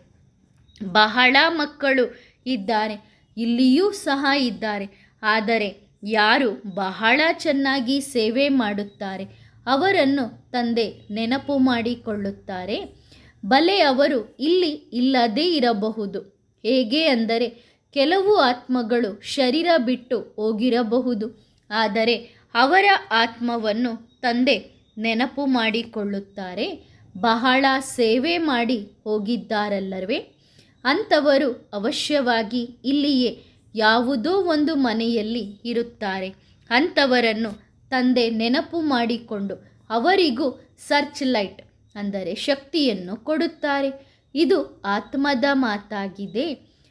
ಬಹಳ ಮಕ್ಕಳು ಇದ್ದಾರೆ, ಇಲ್ಲಿಯೂ ಸಹ ಇದ್ದಾರೆ. ಆದರೆ ಯಾರು ಬಹಳ ಚೆನ್ನಾಗಿ ಸೇವೆ ಮಾಡುತ್ತಾರೆ ಅವರನ್ನು ತಂದೆ ನೆನಪು ಮಾಡಿಕೊಳ್ಳುತ್ತಾರೆ. ಬಲೆ ಅವರು ಇಲ್ಲಿ ಇಲ್ಲದೇ ಇರಬಹುದು. ಹೇಗೆ ಅಂದರೆ ಕೆಲವು ಆತ್ಮಗಳು ಶರೀರ ಬಿಟ್ಟು ಹೋಗಿರಬಹುದು. ಆದರೆ ಅವರ ಆತ್ಮವನ್ನು ತಂದೆ ನೆನಪು ಮಾಡಿಕೊಳ್ಳುತ್ತಾರೆ. ಬಹಳ ಸೇವೆ ಮಾಡಿ ಹೋಗಿದ್ದಾರಲ್ಲವೇ? ಅಂಥವರು ಅವಶ್ಯವಾಗಿ ಇಲ್ಲಿಯೇ ಯಾವುದೋ ಒಂದು ಮನೆಯಲ್ಲಿ ಇರುತ್ತಾರೆ. ಅಂಥವರನ್ನು ತಂದೆ ನೆನಪು ಮಾಡಿಕೊಂಡು ಅವರಿಗೂ ಸರ್ಚ್ ಲೈಟ್ ಅಂದರೆ ಶಕ್ತಿಯನ್ನು ಕೊಡುತ್ತಾರೆ. ಇದು ಆತ್ಮದ ಮಾತಾಗಿದೆ.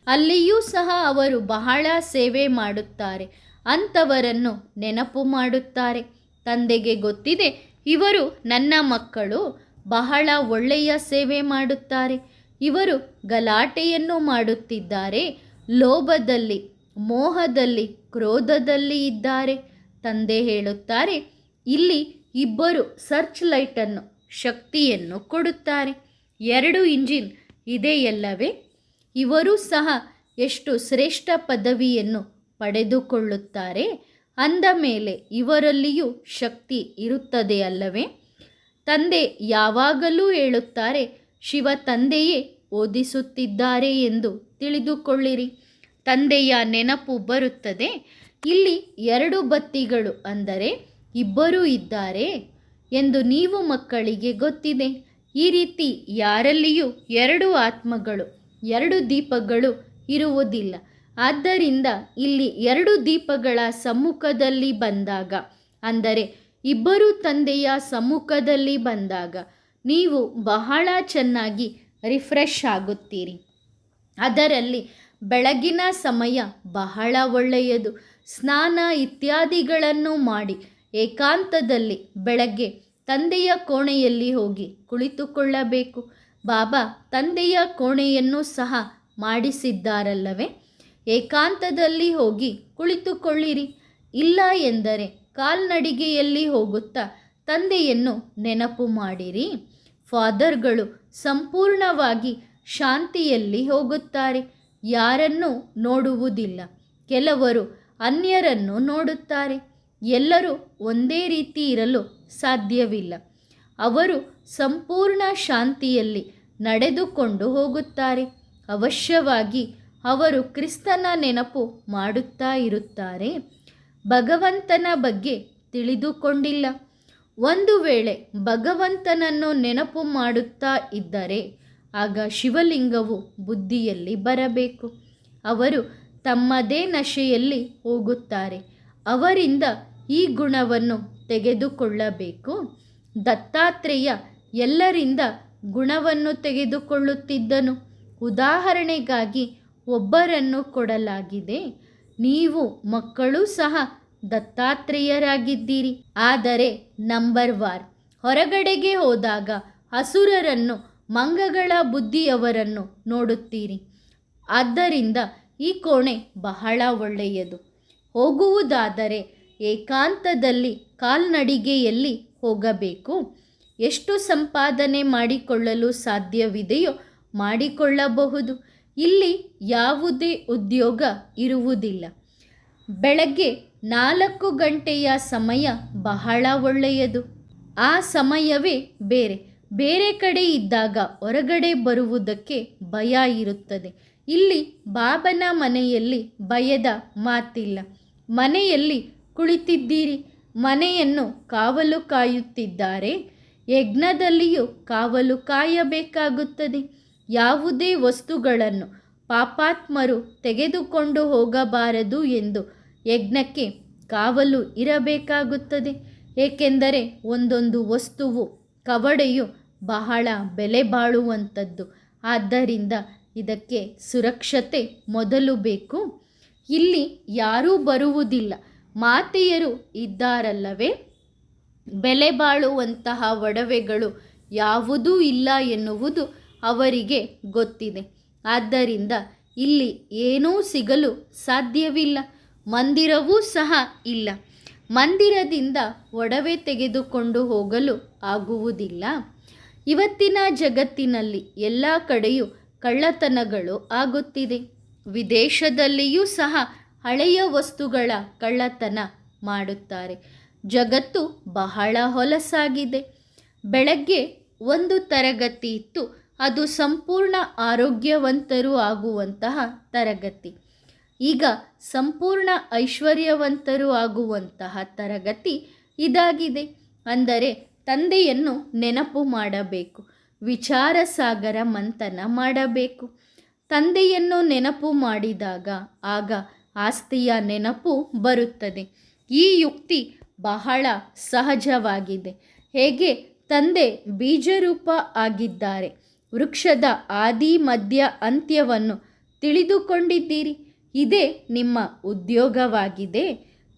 ಅಲ್ಲಿಯೂ ಸಹ ಅವರು ಬಹಳ ಸೇವೆ ಮಾಡುತ್ತಾರೆ. ಅಂಥವರನ್ನು ನೆನಪು ಮಾಡುತ್ತಾರೆ. ತಂದೆಗೆ ಗೊತ್ತಿದೆ, ಇವರು ನನ್ನ ಮಕ್ಕಳು, ಬಹಳ ಒಳ್ಳೆಯ ಸೇವೆ ಮಾಡುತ್ತಾರೆ. ಇವರು ಗಲಾಟೆಯನ್ನು ಮಾಡುತ್ತಿದ್ದಾರೆ, ಲೋಭದಲ್ಲಿ, ಮೋಹದಲ್ಲಿ, ಕ್ರೋಧದಲ್ಲಿ ಇದ್ದಾರೆ. ತಂದೆ ಹೇಳುತ್ತಾರೆ, ಇಲ್ಲಿ ಇಬ್ಬರು ಸರ್ಚ್ ಲೈಟನ್ನು ಶಕ್ತಿಯನ್ನು ಕೊಡುತ್ತಾರೆ. 2 ಇಂಜಿನ್ ಇದೆಯಲ್ಲವೇ? ಇವರು ಸಹ ಎಷ್ಟು ಶ್ರೇಷ್ಠ ಪದವಿಯನ್ನು ಪಡೆದುಕೊಳ್ಳುತ್ತಾರೆ. ಅಂದ ಮೇಲೆ ಇವರಲ್ಲಿಯೂ ಶಕ್ತಿ ಇರುತ್ತದೆ ಅಲ್ಲವೇ? ತಂದೆ ಯಾವಾಗಲೂ ಹೇಳುತ್ತಾರೆ, ಶಿವ ತಂದೆಯೇ ಓದಿಸುತ್ತಿದ್ದಾರೆ ಎಂದು ತಿಳಿದುಕೊಳ್ಳಿರಿ. ತಂದೆಯ ನೆನಪು ಬರುತ್ತದೆ. ಇಲ್ಲಿ 2 ಬತ್ತಿಗಳು ಅಂದರೆ ಇಬ್ಬರೂ ಇದ್ದಾರೆ ಎಂದು ನೀವು ಮಕ್ಕಳಿಗೆ ಗೊತ್ತಿದೆ. ಈ ರೀತಿ ಯಾರಲ್ಲಿಯೂ 2 ಆತ್ಮಗಳು, 2 ದೀಪಗಳು ಇರುವುದಿಲ್ಲ. ಆದ್ದರಿಂದ ಇಲ್ಲಿ 2 ದೀಪಗಳ ಸಮ್ಮುಖದಲ್ಲಿ ಬಂದಾಗ, ಅಂದರೆ ಇಬ್ಬರು ತಂದೆಯ ಸಮ್ಮುಖದಲ್ಲಿ ಬಂದಾಗ ನೀವು ಬಹಳ ಚೆನ್ನಾಗಿ ರಿಫ್ರೆಶ್ ಆಗುತ್ತೀರಿ. ಅದರಲ್ಲಿ ಬೆಳಗಿನ ಸಮಯ ಬಹಳ ಒಳ್ಳೆಯದು. ಸ್ನಾನ ಇತ್ಯಾದಿಗಳನ್ನು ಮಾಡಿ ಏಕಾಂತದಲ್ಲಿ ಬೆಳಗ್ಗೆ ತಂದೆಯ ಕೋಣೆಯಲ್ಲಿ ಹೋಗಿ ಕುಳಿತುಕೊಳ್ಳಬೇಕು. ಬಾಬಾ ತಂದೆಯ ಕೋಣೆಯನ್ನು ಸಹ ಮಾಡಿಸಿದ್ದಾರಲ್ಲವೇ? ಏಕಾಂತದಲ್ಲಿ ಹೋಗಿ ಕುಳಿತುಕೊಳ್ಳಿರಿ. ಇಲ್ಲ ಎಂದರೆ ಕಾಲ್ನಡಿಗೆಯಲ್ಲಿ ಹೋಗುತ್ತಾ ತಂದೆಯನ್ನು ನೆನಪು ಮಾಡಿರಿ. ಫಾದರ್ಗಳು ಸಂಪೂರ್ಣವಾಗಿ ಶಾಂತಿಯಲ್ಲಿ ಹೋಗುತ್ತಾರೆ. ಯಾರನ್ನೂ ನೋಡುವುದಿಲ್ಲ. ಕೆಲವರು ಅನ್ಯರನ್ನು ನೋಡುತ್ತಾರೆ. ಎಲ್ಲರೂ ಒಂದೇ ರೀತಿ ಇರಲು ಸಾಧ್ಯವಿಲ್ಲ. ಅವರು ಸಂಪೂರ್ಣ ಶಾಂತಿಯಲ್ಲಿ ನಡೆದುಕೊಂಡು ಹೋಗುತ್ತಾರೆ. ಅವಶ್ಯವಾಗಿ ಅವರು ಕ್ರಿಸ್ತನ ನೆನಪು ಮಾಡುತ್ತಾ ಇರುತ್ತಾರೆ. ಭಗವಂತನ ಬಗ್ಗೆ ತಿಳಿದುಕೊಂಡಿಲ್ಲ. ಒಂದು ವೇಳೆ ಭಗವಂತನನ್ನು ನೆನಪು ಮಾಡುತ್ತಾ ಇದ್ದರೆ ಆಗ ಶಿವಲಿಂಗವು ಬುದ್ಧಿಯಲ್ಲಿ ಬರಬೇಕು. ಅವರು ತಮ್ಮದೇ ನಶೆಯಲ್ಲಿ ಹೋಗುತ್ತಾರೆ. ಅವರಿಂದ ಈ ಗುಣವನ್ನು ತೆಗೆದುಕೊಳ್ಳಬೇಕು. ದತ್ತಾತ್ರೇಯ ಎಲ್ಲರಿಂದ ಗುಣವನ್ನು ತೆಗೆದುಕೊಳ್ಳುತ್ತಿದ್ದನು. ಉದಾಹರಣೆಗಾಗಿ ಒಬ್ಬರನ್ನು ಕೊಡಲಾಗಿದೆ. ನೀವು ಮಕ್ಕಳು ಸಹ ದತ್ತಾತ್ರೇಯರಾಗಿದ್ದೀರಿ. ಆದರೆ ನಂಬರ್ ವಾರ್ ಹೊರಗಡೆಗೆ ಹೋದಾಗ ಅಸುರರನ್ನು, ಮಂಗಗಳ ಬುದ್ಧಿಯವರನ್ನು ನೋಡುತ್ತೀರಿ. ಆದ್ದರಿಂದ ಈ ಕೋಣೆ ಬಹಳ ಒಳ್ಳೆಯದು. ಹೋಗುವುದಾದರೆ ಏಕಾಂತದಲ್ಲಿ ಕಾಲ್ನಡಿಗೆಯಲ್ಲಿ ಹೋಗಬೇಕು. ಎಷ್ಟು ಸಂಪಾದನೆ ಮಾಡಿಕೊಳ್ಳಲು ಸಾಧ್ಯವಿದೆಯೋ ಮಾಡಿಕೊಳ್ಳಬಹುದು. ಇಲ್ಲಿ ಯಾವುದೇ ಉದ್ಯೋಗ ಇರುವುದಿಲ್ಲ. ಬೆಳಗ್ಗೆ 4 ಗಂಟೆಯ ಸಮಯ ಬಹಳ ಒಳ್ಳೆಯದು. ಆ ಸಮಯವೇ ಬೇರೆ. ಬೇರೆ ಕಡೆ ಇದ್ದಾಗ ಹೊರಗಡೆ ಬರುವುದಕ್ಕೆ ಭಯ ಇರುತ್ತದೆ. ಇಲ್ಲಿ ಬಾಬನ ಮನೆಯಲ್ಲಿ ಭಯದ ಮಾತಿಲ್ಲ. ಮನೆಯಲ್ಲಿ ಕುಳಿತಿದ್ದೀರಿ, ಮನೆಯನ್ನು ಕಾವಲು ಕಾಯುತ್ತಿದ್ದಾರೆ. ಯಜ್ಞದಲ್ಲಿಯೂ ಕಾವಲು ಕಾಯಬೇಕಾಗುತ್ತದೆ. ಯಾವುದೇ ವಸ್ತುಗಳನ್ನು ಪಾಪಾತ್ಮರು ತೆಗೆದುಕೊಂಡು ಹೋಗಬಾರದು ಎಂದು ಯಜ್ಞಕ್ಕೆ ಕಾವಲು ಇರಬೇಕಾಗುತ್ತದೆ. ಏಕೆಂದರೆ ಒಂದೊಂದು ವಸ್ತುವು ಕವಡೆಯು ಬಹಳ ಬೆಲೆ ಬಾಳುವಂಥದ್ದು. ಆದ್ದರಿಂದ ಇದಕ್ಕೆ ಸುರಕ್ಷತೆ ಮೊದಲು ಬೇಕು. ಇಲ್ಲಿ ಯಾರೂ ಬರುವುದಿಲ್ಲ, ಮಾತೆಯರು ಇದ್ದಾರಲ್ಲವೇ. ಬೆಲೆ ಬಾಳುವಂತಹ ಒಡವೆಗಳು ಯಾವುದೂ ಇಲ್ಲ ಎನ್ನುವುದು ಅವರಿಗೆ ಗೊತ್ತಿದೆ. ಆದ್ದರಿಂದ ಇಲ್ಲಿ ಏನೂ ಸಿಗಲು ಸಾಧ್ಯವಿಲ್ಲ. ಮಂದಿರವೂ ಸಹ ಇಲ್ಲ. ಮಂದಿರದಿಂದ ಒಡವೆ ತೆಗೆದುಕೊಂಡು ಹೋಗಲು ಆಗುವುದಿಲ್ಲ. ಇವತ್ತಿನ ಜಗತ್ತಿನಲ್ಲಿ ಎಲ್ಲ ಕಡೆಯೂ ಕಳ್ಳತನಗಳು ಆಗುತ್ತಿದೆ. ವಿದೇಶದಲ್ಲಿಯೂ ಸಹ ಹಳೆಯ ವಸ್ತುಗಳ ಕಳ್ಳತನ ಮಾಡುತ್ತಾರೆ. ಜಗತ್ತು ಬಹಳ ಹೊಲಸಾಗಿದೆ. ಬೆಳಗ್ಗೆ ಒಂದು ತರಗತಿ ಇತ್ತು, ಅದು ಸಂಪೂರ್ಣ ಆರೋಗ್ಯವಂತರು ಆಗುವಂತಹ ತರಗತಿ. ಈಗ ಸಂಪೂರ್ಣ ಐಶ್ವರ್ಯವಂತರು ಆಗುವಂತಹ ತರಗತಿ ಇದಾಗಿದೆ. ಅಂದರೆ ತಂದೆಯನ್ನು ನೆನಪು ಮಾಡಬೇಕು, ವಿಚಾರ ಸಾಗರ ಮಂಥನ ಮಾಡಬೇಕು. ತಂದೆಯನ್ನು ನೆನಪು ಮಾಡಿದಾಗ ಆಗ ಆಸ್ತಿಯ ನೆನಪು ಬರುತ್ತದೆ. ಈ ಯುಕ್ತಿ ಬಹಳ ಸಹಜವಾಗಿದೆ. ಹೇಗೆ ತಂದೆ ಬೀಜರೂಪ ಆಗಿದ್ದಾರೆ, ವೃಕ್ಷದ ಆದಿ ಮಧ್ಯ ಅಂತ್ಯವನ್ನು ತಿಳಿದುಕೊಂಡಿದ್ದೀರಿ. ಇದೇ ನಿಮ್ಮ ಉದ್ಯೋಗವಾಗಿದೆ.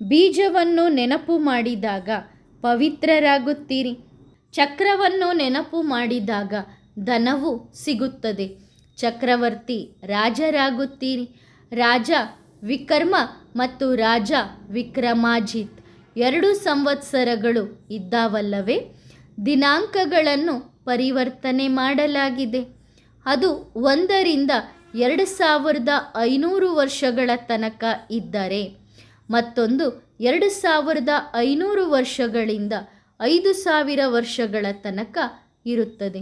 ಬೀಜವನ್ನು ನೆನಪು ಮಾಡಿದಾಗ ಪವಿತ್ರರಾಗುತ್ತೀರಿ. ಚಕ್ರವನ್ನು ನೆನಪು ಮಾಡಿದಾಗ ಧನವು ಸಿಗುತ್ತದೆ. ಚಕ್ರವರ್ತಿ ರಾಜರಾಗುತ್ತೀರಿ. ರಾಜ ವಿಕರ್ಮ ಮತ್ತು ರಾಜ ವಿಕ್ರಮಾಜಿತ್ 2 ಸಂವತ್ಸರಗಳು ಇದ್ದಾವಲ್ಲವೇ. ದಿನಾಂಕಗಳನ್ನು ಪರಿವರ್ತನೆ ಮಾಡಲಾಗಿದೆ. ಅದು 1 ರಿಂದ 2500 ವರ್ಷಗಳ ತನಕ ಇದ್ದರೆ, ಮತ್ತೊಂದು 2500 ವರ್ಷಗಳಿಂದ 5000 ವರ್ಷಗಳ ತನಕ ಇರುತ್ತದೆ.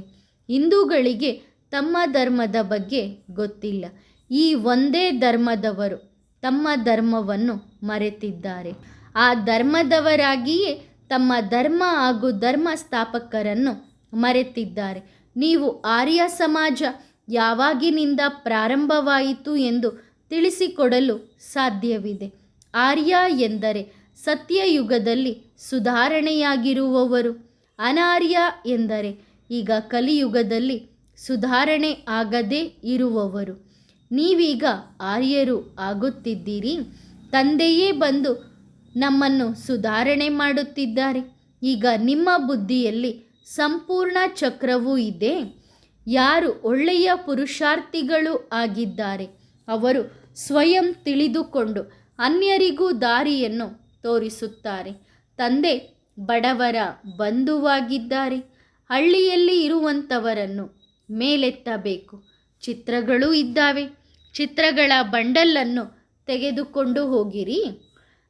ಹಿಂದೂಗಳಿಗೆ ತಮ್ಮ ಧರ್ಮದ ಬಗ್ಗೆ ಗೊತ್ತಿಲ್ಲ. ಈ ಒಂದೇ ಧರ್ಮದವರು ತಮ್ಮ ಧರ್ಮವನ್ನು ಮರೆತಿದ್ದಾರೆ. ಆ ಧರ್ಮದವರಾಗಿಯೇ ತಮ್ಮ ಧರ್ಮ ಹಾಗೂ ಧರ್ಮ ಸ್ಥಾಪಕರನ್ನು ಮರೆತಿದ್ದಾರೆ. ನೀವು ಆರ್ಯ ಸಮಾಜ ಯಾವಾಗಿನಿಂದ ಪ್ರಾರಂಭವಾಯಿತು ಎಂದು ತಿಳಿಸಿಕೊಡಲು ಸಾಧ್ಯವಿದೆ. ಆರ್ಯ ಎಂದರೆ ಸತ್ಯಯುಗದಲ್ಲಿ ಸುಧಾರಣೆಯಾಗಿರುವವರು. ಅನಾರ್ಯ ಎಂದರೆ ಈಗ ಕಲಿಯುಗದಲ್ಲಿ ಸುಧಾರಣೆ ಆಗದೇ ಇರುವವರು. ನೀವೀಗ ಆರ್ಯರು ಆಗುತ್ತಿದ್ದೀರಿ. ತಂದೆಯೇ ಬಂದು ನಮ್ಮನ್ನು ಸುಧಾರಣೆ ಮಾಡುತ್ತಿದ್ದಾರೆ. ಈಗ ನಿಮ್ಮ ಬುದ್ಧಿಯಲ್ಲಿ ಸಂಪೂರ್ಣ ಚಕ್ರವೂ ಇದೆ. ಯಾರು ಒಳ್ಳೆಯ ಪುರುಷಾರ್ಥಿಗಳು ಆಗಿದ್ದಾರೆ ಅವರು ಸ್ವಯಂ ತಿಳಿದುಕೊಂಡು ಅನ್ಯರಿಗೂ ದಾರಿಯನ್ನು ತೋರಿಸುತ್ತಾರೆ. ತಂದೆ ಬಡವರ ಬಂಧುವಾಗಿದ್ದಾರೆ. ಹಳ್ಳಿಯಲ್ಲಿ ಇರುವಂಥವರನ್ನು ಮೇಲೆತ್ತಬೇಕು. ಚಿತ್ರಗಳೂ ಇದ್ದಾವೆ. ಚಿತ್ರಗಳ ಬಂಡಲನ್ನು ತೆಗೆದುಕೊಂಡು ಹೋಗಿರಿ.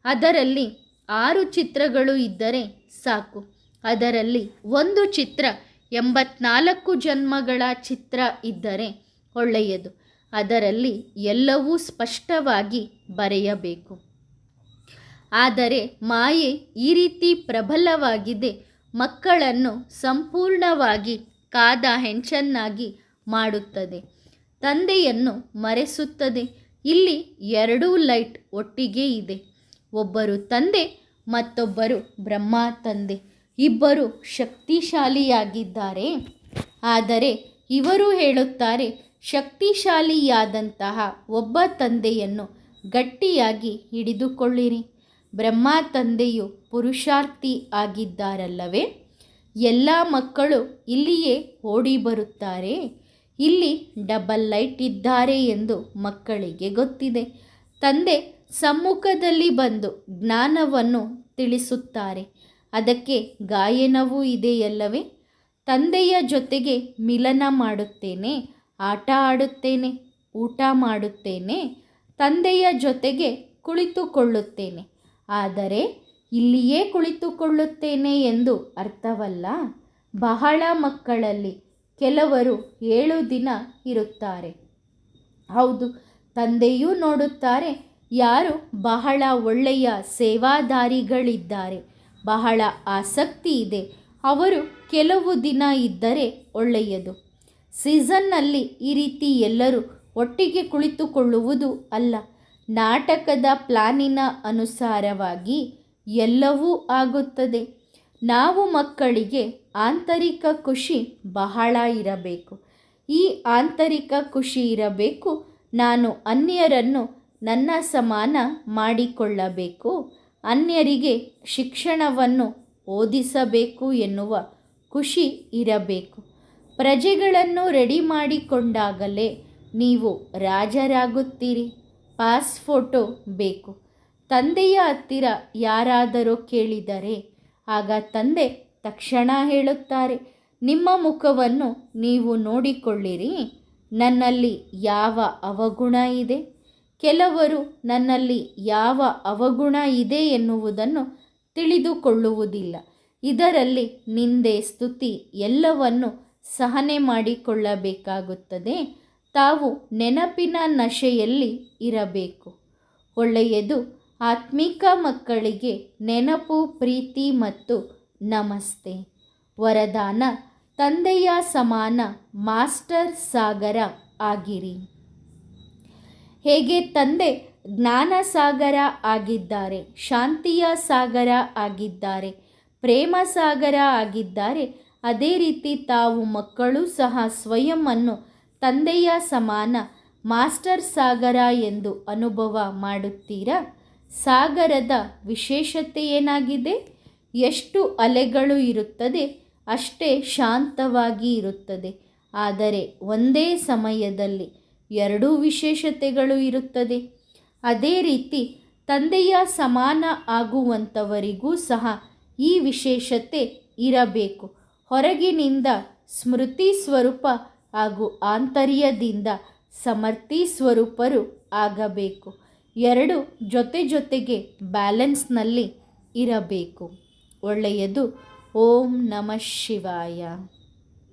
ಅದರಲ್ಲಿ 6 ಚಿತ್ರಗಳು ಇದ್ದರೆ ಸಾಕು. ಅದರಲ್ಲಿ ಒಂದು ಚಿತ್ರ 84 ಜನ್ಮಗಳ ಚಿತ್ರ ಇದ್ದರೆ ಒಳ್ಳೆಯದು. ಅದರಲ್ಲಿ ಎಲ್ಲವೂ ಸ್ಪಷ್ಟವಾಗಿ ಬರೆಯಬೇಕು. ಆದರೆ ಮಾಯೆ ಈ ರೀತಿ ಪ್ರಬಲವಾಗಿದೆ, ಮಕ್ಕಳನ್ನು ಸಂಪೂರ್ಣವಾಗಿ ಕಾದ ಹೆಂಚನ್ನಾಗಿ ಮಾಡುತ್ತದೆ, ತಂದೆಯನ್ನು ಮರೆಸುತ್ತದೆ. ಇಲ್ಲಿ 2 ಲೈಟ್ ಒಟ್ಟಿಗೆ ಇದೆ. ಒಬ್ಬರು ತಂದೆ, ಮತ್ತೊಬ್ಬರು ಬ್ರಹ್ಮ ತಂದೆ. ಇಬ್ಬರು ಶಕ್ತಿಶಾಲಿಯಾಗಿದ್ದಾರೆ. ಆದರೆ ಇವರು ಹೇಳುತ್ತಾರೆ, ಶಕ್ತಿಶಾಲಿಯಾದಂತಹ ಒಬ್ಬ ತಂದೆಯನ್ನು ಗಟ್ಟಿಯಾಗಿ ಹಿಡಿದುಕೊಳ್ಳಿರಿ. ಬ್ರಹ್ಮ ತಂದೆಯು ಪುರುಷಾರ್ಥಿ ಆಗಿದ್ದಾರಲ್ಲವೇ. ಎಲ್ಲ ಮಕ್ಕಳು ಇಲ್ಲಿಯೇ ಓಡಿ ಬರುತ್ತಾರೆ. ಇಲ್ಲಿ ಡಬಲ್ ಲೈಟ್ ಇದ್ದಾರೆ ಎಂದು ಮಕ್ಕಳಿಗೆ ಗೊತ್ತಿದೆ. ತಂದೆ ಸಮ್ಮುಖದಲ್ಲಿ ಬಂದು ಜ್ಞಾನವನ್ನು ತಿಳಿಸುತ್ತಾರೆ. ಅದಕ್ಕೆ ಗಾಯನವೂ ಇದೆಯಲ್ಲವೇ. ತಂದೆಯ ಜೊತೆಗೆ ಮಿಲನ ಮಾಡುತ್ತೇನೆ, ಆಟ ಆಡುತ್ತೇನೆ, ಊಟ ಮಾಡುತ್ತೇನೆ, ತಂದೆಯ ಜೊತೆಗೆ ಕುಳಿತುಕೊಳ್ಳುತ್ತೇನೆ. ಆದರೆ ಇಲ್ಲಿಯೇ ಕುಳಿತುಕೊಳ್ಳುತ್ತೇನೆ ಎಂದು ಅರ್ಥವಲ್ಲ. ಬಹಳ ಮಕ್ಕಳಲ್ಲಿ ಕೆಲವರು 7 ದಿನ ಇರುತ್ತಾರೆ, ಹೌದು, ತಂದೆಯೂ ನೋಡುತ್ತಾರೆ ಯಾರು ಬಹಳ ಒಳ್ಳೆಯ ಸೇವಾದಾರಿಗಳಿದ್ದಾರೆ, ಬಹಳ ಆಸಕ್ತಿ ಇದೆ, ಅವರು ಕೆಲವು ದಿನ ಇದ್ದರೆ ಒಳ್ಳೆಯದು. ಸೀಸನ್ನಲ್ಲಿ ಈ ರೀತಿ ಎಲ್ಲರೂ ಒಟ್ಟಿಗೆ ಕುಳಿತುಕೊಳ್ಳುವುದು ಅಲ್ಲ. ನಾಟಕದ ಪ್ಲಾನಿನ ಅನುಸಾರವಾಗಿ ಎಲ್ಲವೂ ಆಗುತ್ತದೆ. ನಾವು ಮಕ್ಕಳಿಗೆ ಆಂತರಿಕ ಖುಷಿ ಬಹಳ ಇರಬೇಕು. ಈ ಆಂತರಿಕ ಖುಷಿ ಇರಬೇಕು. ನಾನು ಅನ್ಯರನ್ನು ನನ್ನ ಸಮಾನ ಮಾಡಿಕೊಳ್ಳಬೇಕು, ಅನ್ಯರಿಗೆ ಶಿಕ್ಷಣವನ್ನು ಓದಿಸಬೇಕು ಎನ್ನುವ ಖುಷಿ ಇರಬೇಕು. ಪ್ರಜೆಗಳನ್ನು ರೆಡಿ ಮಾಡಿಕೊಂಡಾಗಲೇ ನೀವು ರಾಜರಾಗುತ್ತೀರಿ. ಪಾಸ್ ಫೋಟೋ ಬೇಕು. ತಂದೆಯ ಹತ್ತಿರ ಯಾರಾದರೂ ಕೇಳಿದರೆ ಆಗ ತಂದೆ ತಕ್ಷಣ ಹೇಳುತ್ತಾರೆ, ನಿಮ್ಮ ಮುಖವನ್ನು ನೀವು ನೋಡಿಕೊಳ್ಳಿರಿ, ನನ್ನಲ್ಲಿ ಯಾವ ಅವಗುಣ ಇದೆ. ಕೆಲವರು ನನ್ನಲ್ಲಿ ಯಾವ ಅವಗುಣ ಇದೆ ಎನ್ನುವುದನ್ನು ತಿಳಿದುಕೊಳ್ಳುವುದಿಲ್ಲ. ಇದರಲ್ಲಿ ನಿಂದೆ, ಸ್ತುತಿ ಎಲ್ಲವನ್ನು ಸಹನೆ ಮಾಡಿಕೊಳ್ಳಬೇಕಾಗುತ್ತದೆ. ತಾವು ನೆನಪಿನ ನಶೆಯಲ್ಲಿ ಇರಬೇಕು. ಒಳ್ಳೆಯದು. ಆತ್ಮಿಕ ಮಕ್ಕಳಿಗೆ ನೆನಪು, ಪ್ರೀತಿ ಮತ್ತು ನಮಸ್ತೆ. ವರದಾನ: ತಂದೆಯ ಸಮಾನ ಮಾಸ್ಟರ್ ಸಾಗರ ಆಗಿರಿ. ಹೇಗೆ ತಂದೆ ಜ್ಞಾನ ಸಾಗರ ಆಗಿದ್ದಾರೆ, ಶಾಂತಿಯ ಸಾಗರ ಆಗಿದ್ದಾರೆ, ಪ್ರೇಮ ಸಾಗರ ಆಗಿದ್ದಾರೆ, ಅದೇ ರೀತಿ ತಾವು ಮಕ್ಕಳು ಸಹ ಸ್ವಯಂವನ್ನು ತಂದೆಯ ಸಮಾನ ಮಾಸ್ಟರ್ ಸಾಗರ ಎಂದು ಅನುಭವ ಮಾಡುತ್ತೀರಾ? ಸಾಗರದ ವಿಶೇಷತೆ ಏನಾಗಿದೆ? ಎಷ್ಟು ಅಲೆಗಳು ಇರುತ್ತದೆ ಅಷ್ಟೇ ಶಾಂತವಾಗಿ ಇರುತ್ತದೆ. ಆದರೆ ಒಂದೇ ಸಮಯದಲ್ಲಿ ಎರಡೂ ವಿಶೇಷತೆಗಳು ಇರುತ್ತದೆ. ಅದೇ ರೀತಿ ತಂದೆಯ ಸಮಾನ ಆಗುವಂಥವರಿಗೂ ಸಹ ಈ ವಿಶೇಷತೆ ಇರಬೇಕು. ಹೊರಗಿನಿಂದ ಸ್ಮೃತಿ ಸ್ವರೂಪ ಹಾಗೂ ಆಂತರ್ಯದಿಂದ ಸಮರ್ಥಿ ಸ್ವರೂಪರು ಆಗಬೇಕು. ಎರಡು ಜೊತೆ ಜೊತೆಗೆ ಬ್ಯಾಲೆನ್ಸ್ನಲ್ಲಿ ಇರಬೇಕು. ಒಳ್ಳೆಯದು. ಓಂ ನಮಃ ಶಿವಾಯ.